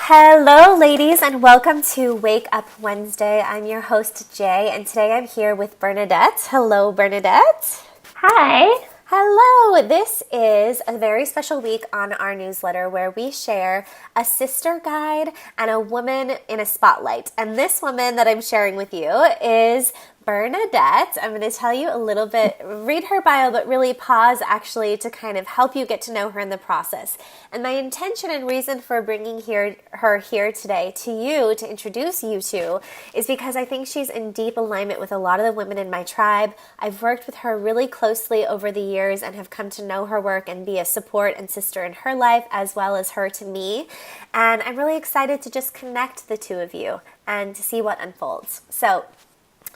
Hello, ladies, and welcome to Wake Up Wednesday. I'm your host, Jay, and today I'm here with Bernadette. Hello, Bernadette. Hi. Hello. This is a very special week on our newsletter where we share a sister guide and a woman in a spotlight. And this woman that I'm sharing with you is Bernadette. I'm going to tell you a little bit, read her bio, but really pause actually to kind of help you get to know her in the process. And my intention and reason for bringing her here today to you, to introduce you to, is because I think she's in deep alignment with a lot of the women in my tribe. I've worked with her really closely over the years and have come to know her work and be a support and sister in her life as well as her to me. And I'm really excited to just connect the two of you and to see what unfolds. So,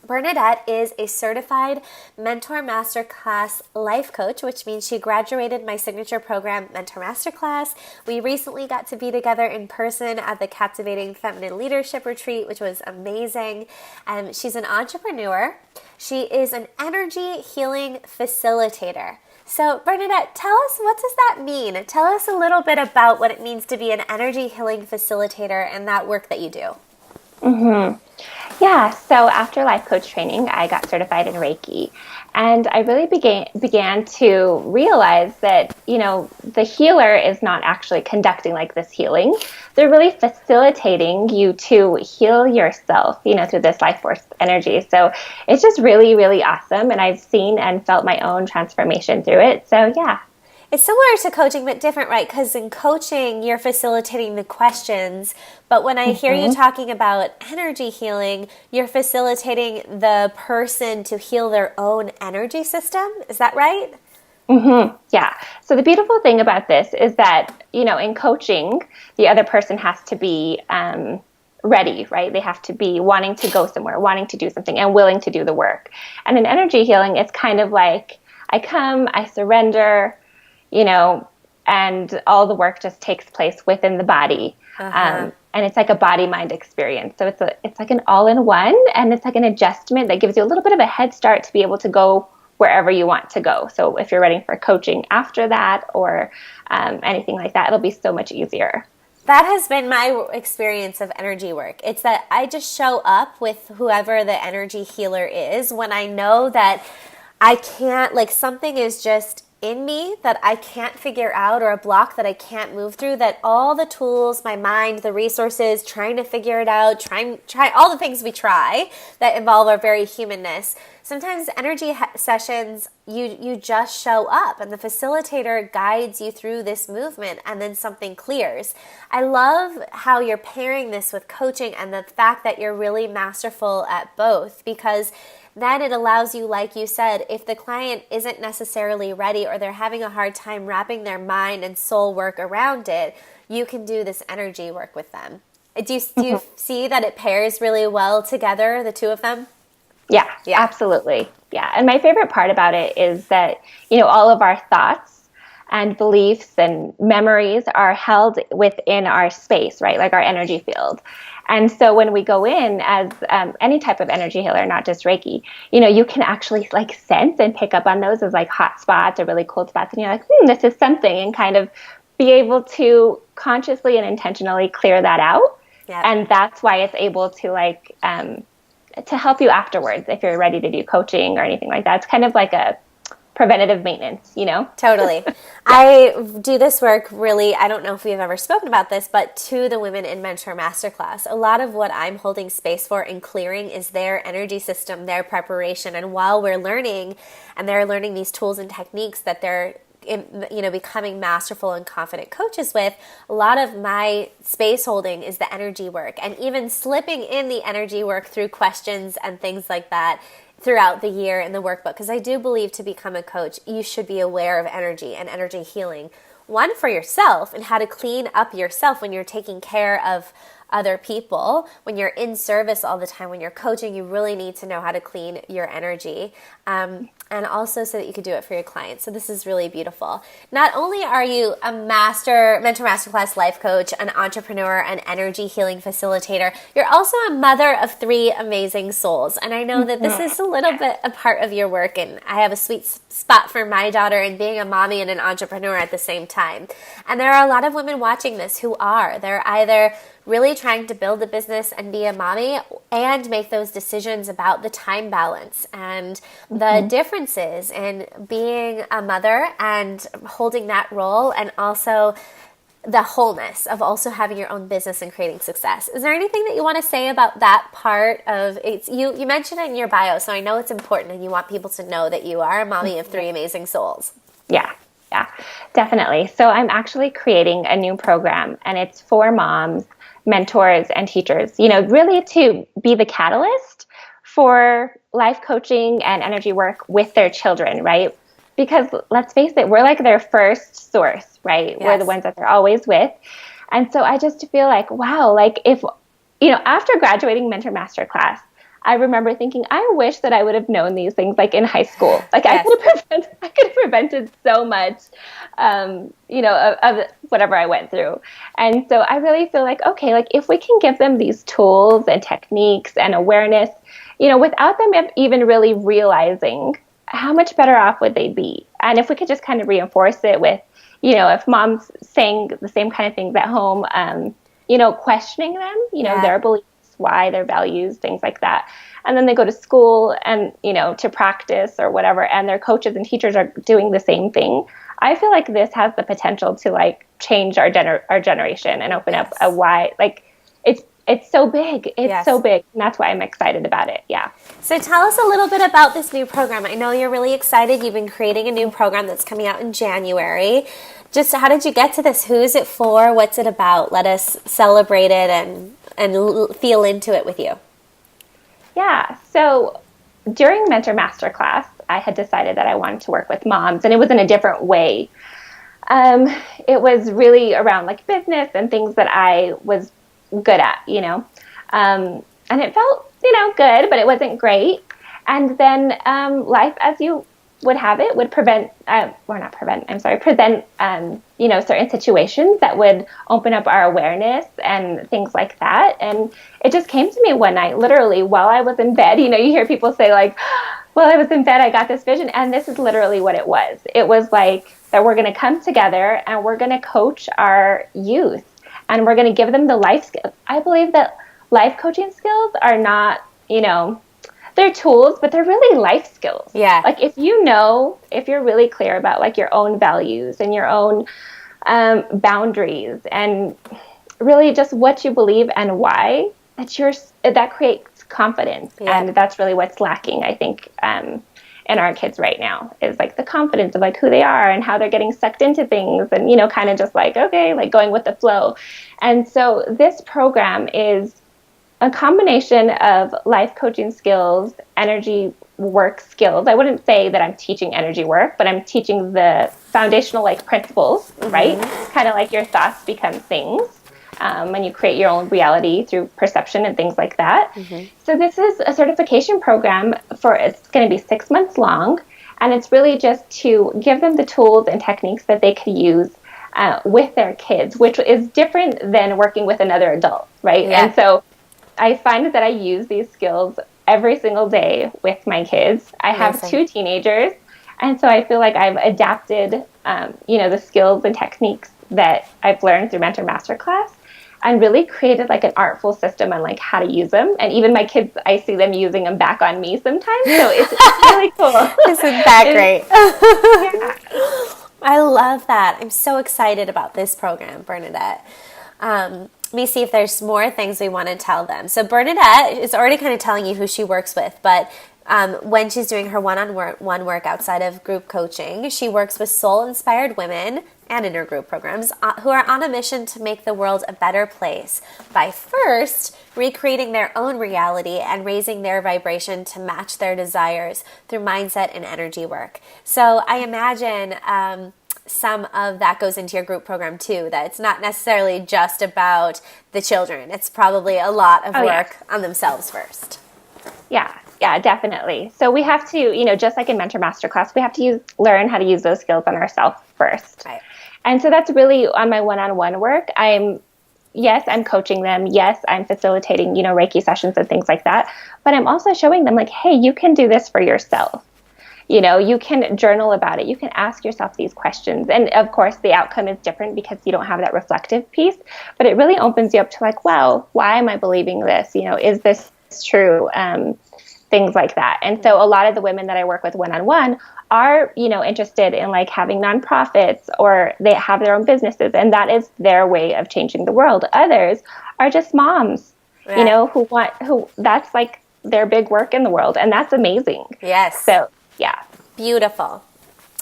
Bernadette is a certified Mentor Masterclass life coach, which means she graduated my signature program, Mentor Masterclass. We recently got to be together in person at the Captivating Feminine Leadership Retreat, which was amazing. She's an entrepreneur. She is an energy healing facilitator. So, Bernadette, tell us, what does that mean? Tell us a little bit about what it means to be an energy healing facilitator and that work that you do. Yeah, so after life coach training, I got certified in Reiki, and I really began to realize that, the healer is not actually conducting like this healing. They're really facilitating you to heal yourself, through this life force energy. So it's just really, really awesome, and I've seen and felt my own transformation through it. So yeah. It's similar to coaching, but different, right? Because in coaching, you're facilitating the questions. But when I hear you talking about energy healing, you're facilitating the person to heal their own energy system. Is that right? Yeah. So the beautiful thing about this is that, in coaching, the other person has to be ready, right? They have to be wanting to go somewhere, wanting to do something, and willing to do the work. And in energy healing, it's kind of like, I come, I surrender, and all the work just takes place within the body. And it's like a body-mind experience. So it's like an all-in-one, and it's like an adjustment that gives you a little bit of a head start to be able to go wherever you want to go. So if you're ready for coaching after that or anything like that, it'll be so much easier. That has been my experience of energy work. It's that I just show up with whoever the energy healer is when I know that I can't, like something is just in me that I can't figure out, or a block that I can't move through, that all the tools, my mind, the resources, trying to figure it out, try all the things we try that involve our very humanness. Sometimes energy sessions, you just show up and the facilitator guides you through this movement and then something clears. I love how you're pairing this with coaching and the fact that you're really masterful at both, because then it allows you, like you said, if the client isn't necessarily ready or they're having a hard time wrapping their mind and soul work around it, you can do this energy work with them. Do you see that it pairs really well together, the two of them? Yeah, absolutely. Yeah. And my favorite part about it is that, all of our thoughts and beliefs and memories are held within our space, right? Like our energy field. And so when we go in as any type of energy healer, not just Reiki, you can actually like sense and pick up on those as like hot spots or really cold spots. And you're like, this is something, and kind of be able to consciously and intentionally clear that out. Yep. And that's why it's able to like, to help you afterwards if you're ready to do coaching or anything like that. It's kind of like a preventative maintenance, Totally. I do this work really, I don't know if we've ever spoken about this, but to the women in Mentor Masterclass, a lot of what I'm holding space for and clearing is their energy system, their preparation. And while we're learning, and they're learning these tools and techniques that they're becoming masterful and confident coaches with, a lot of my space holding is the energy work, and even slipping in the energy work through questions and things like that throughout the year in the workbook. Because I do believe to become a coach, you should be aware of energy and energy healing. One, for yourself and how to clean up yourself when you're taking care of other people. When you're in service all the time, when you're coaching, you really need to know how to clean your energy. And also so that you could do it for your clients. So this is really beautiful. Not only are you a Mentor Masterclass life coach, an entrepreneur, an energy healing facilitator, you're also a mother of 3 amazing souls. And I know that this is a little bit a part of your work, and I have a sweet spot for my daughter in being a mommy and an entrepreneur at the same time. And there are a lot of women watching this who are. They're either really trying to build a business and be a mommy and make those decisions about the time balance and the differences in being a mother and holding that role, and also the wholeness of also having your own business and creating success. Is there anything that you want to say about that part of it? You mentioned it in your bio, so I know it's important and you want people to know that you are a mommy of 3 amazing souls. Yeah, definitely. So I'm actually creating a new program, and it's for moms, mentors, and teachers, really to be the catalyst for life coaching and energy work with their children, right? Because let's face it, we're like their first source, right? Yes. We're the ones that they're always with. And so I just feel like, wow, like if, after graduating Mentor Masterclass, I remember thinking, I wish that I would have known these things like in high school. Like yes. I could have prevented so much, of whatever I went through. And so I really feel like, okay, like if we can give them these tools and techniques and awareness, without them even really realizing, how much better off would they be? And if we could just kind of reinforce it with, if mom's saying the same kind of things at home, questioning them, their beliefs, why, their values, things like that. And then they go to school and, to practice or whatever, and their coaches and teachers are doing the same thing. I feel like this has the potential to like change our generation and open up a wide, like it's so big. It's so big. And that's why I'm excited about it. Yeah. So tell us a little bit about this new program. I know you're really excited. You've been creating a new program that's coming out in January. Just how did you get to this? Who is it for? What's it about? Let us celebrate it and feel into it with you. Yeah. So during Mentor Masterclass, I had decided that I wanted to work with moms, and it was in a different way. It was really around like business and things that I was good at, and it felt, good, but it wasn't great. And then life, as you would have it, would present, certain situations that would open up our awareness and things like that. And it just came to me one night, literally while I was in bed. You hear people say like, well, I was in bed, I got this vision. And this is literally what it was. It was like that we're going to come together and we're going to coach our youth. And we're going to give them the life skills. I believe that life coaching skills are not, they're tools, but they're really life skills. Yeah. Like if you're really clear about like your own values and your own boundaries and really just what you believe and why, that creates confidence. Yeah. And that's really what's lacking, I think, in our kids right now, is like the confidence of like who they are and how they're getting sucked into things and, kind of just like, okay, like going with the flow. And so this program is a combination of life coaching skills, energy work skills. I wouldn't say that I'm teaching energy work, but I'm teaching the foundational like principles, right? Kind of like your thoughts become things. And you create your own reality through perception and things like that. So this is a certification program it's going to be 6 months long. And it's really just to give them the tools and techniques that they could use with their kids, which is different than working with another adult, right? Yeah. And so I find that I use these skills every single day with my kids. I have 2 teenagers. And so I feel like I've adapted, the skills and techniques that I've learned through Mentor Masterclass, and really created like an artful system on like how to use them. And even my kids, I see them using them back on me sometimes. So it's really cool. Isn't that great? Yeah. I love that. I'm so excited about this program, Bernadette. Let me see if there's more things we want to tell them. So Bernadette is already kind of telling you who she works with, but when she's doing her one-on-one work outside of group coaching, she works with soul-inspired women and in her group programs who are on a mission to make the world a better place by first recreating their own reality and raising their vibration to match their desires through mindset and energy work. So I imagine some of that goes into your group program too, that it's not necessarily just about the children. It's probably a lot of work on themselves first. Yeah, definitely. So we have to, just like in Mentor Masterclass, we have to learn how to use those skills on ourselves first. Right. And so that's really on my one-on-one work. I'm coaching them. Yes, I'm facilitating, Reiki sessions and things like that. But I'm also showing them like, hey, you can do this for yourself. You can journal about it. You can ask yourself these questions. And of course, the outcome is different because you don't have that reflective piece, but it really opens you up to like, wow, why am I believing this? Is this true? Things like that. And so a lot of the women that I work with one-on-one are, interested in like having nonprofits, or they have their own businesses, and that is their way of changing the world. Others are just moms, who that's like their big work in the world, and that's amazing. Yes. So, yeah. Beautiful.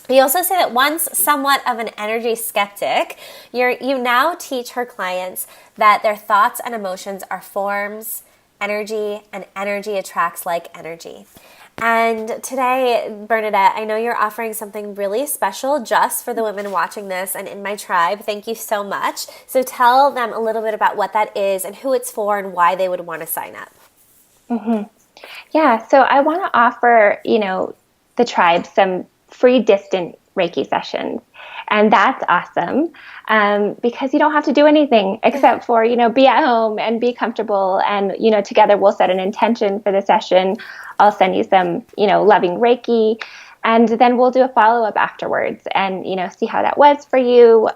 You also say that once somewhat of an energy skeptic, you now teach her clients that their thoughts and emotions are forms, energy, and energy attracts like energy. And today, Bernadette, I know you're offering something really special just for the women watching this and in my tribe. Thank you so much. So tell them a little bit about what that is and who it's for and why they would want to sign up. Mm-hmm. Yeah, so I want to offer, the tribe some free distant Reiki sessions. And that's awesome because you don't have to do anything except for, be at home and be comfortable. And, together we'll set an intention for the session. I'll send you some, loving Reiki. And then we'll do a follow-up afterwards and, see how that was for you.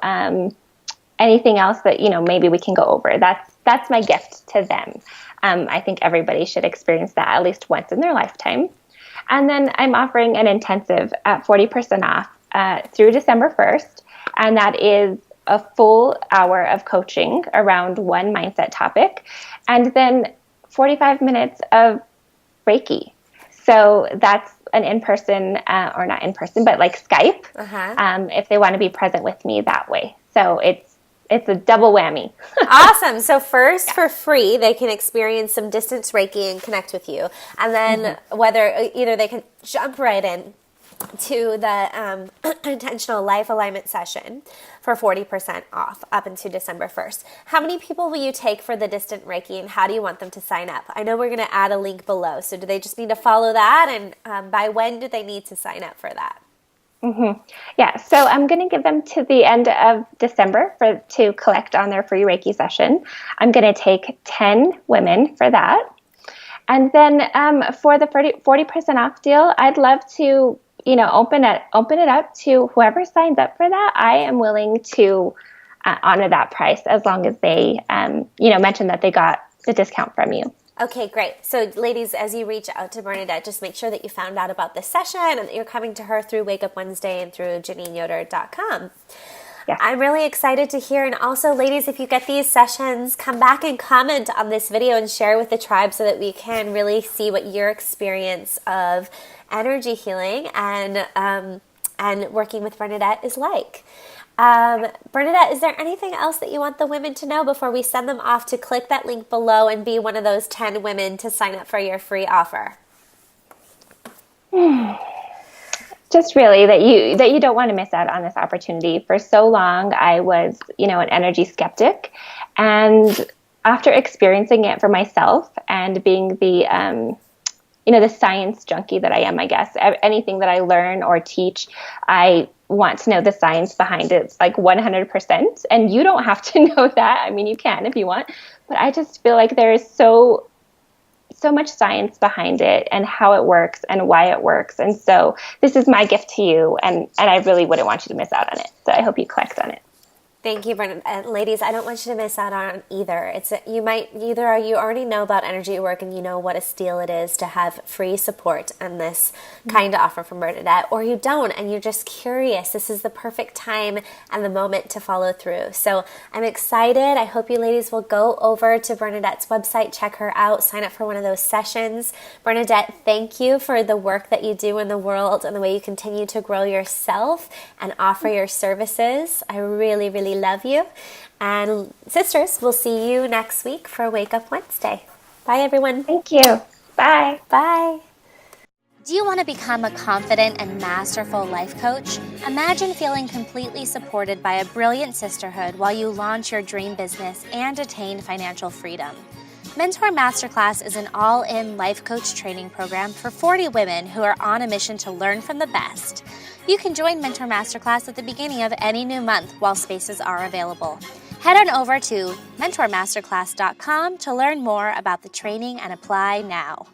Anything else that, maybe we can go over. That's my gift to them. I think everybody should experience that at least once in their lifetime. And then I'm offering an intensive at 40% off through December 1st. And that is a full hour of coaching around one mindset topic. And then 45 minutes of Reiki. So that's an in-person, or not in-person, but like Skype, if they want to be present with me that way. So it's a double whammy. Awesome. So first, for free, they can experience some distance Reiki and connect with you. And then whether either they can jump right in to the intentional life alignment session for 40% off up until December 1st. How many people will you take for the distant Reiki, and how do you want them to sign up? I know we're going to add a link below. So do they just need to follow that? And by when do they need to sign up for that? Mm-hmm. Yeah, so I'm going to give them to the end of December to collect on their free Reiki session. I'm going to take 10 women for that. And then for the 40% off deal, I'd love to, open it up to whoever signs up for that. I am willing to honor that price as long as they, mention that they got the discount from you. Okay, great. So ladies, as you reach out to Bernadette, just make sure that you found out about this session and that you're coming to her through Wake Up Wednesday and through JeannineYoder.com. Yeah. I'm really excited to hear. And also, ladies, if you get these sessions, come back and comment on this video and share with the tribe so that we can really see what your experience of energy healing and working with Bernadette is like. Bernadette, is there anything else that you want the women to know before we send them off to click that link below and be one of those 10 women to sign up for your free offer? Just really that you don't want to miss out on this opportunity. For so long, I was, an energy skeptic, and after experiencing it for myself and being the science junkie that I am, I guess, anything that I learn or teach, I want to know the science behind it, like 100%. And you don't have to know that. I mean, you can if you want, but I just feel like there is so much science behind it and how it works and why it works. And so this is my gift to you, and I really wouldn't want you to miss out on it. So I hope you collect on it. Thank you, Bernadette. Ladies, I don't want you to miss out on either. You already know about energy work and you know what a steal it is to have free support and this kind of offer from Bernadette, or you don't and you're just curious. This is the perfect time and the moment to follow through. So I'm excited. I hope you ladies will go over to Bernadette's website, check her out, sign up for one of those sessions. Bernadette, thank you for the work that you do in the world and the way you continue to grow yourself and offer your services. I really, really love you. And sisters, we'll see you next week for Wake Up Wednesday. Bye, everyone. Thank you. Bye. Bye. Do you want to become a confident and masterful life coach? Imagine feeling completely supported by a brilliant sisterhood while you launch your dream business and attain financial freedom. Mentor Masterclass is an all-in life coach training program for 40 women who are on a mission to learn from the best. You can join Mentor Masterclass at the beginning of any new month while spaces are available. Head on over to mentormasterclass.com to learn more about the training and apply now.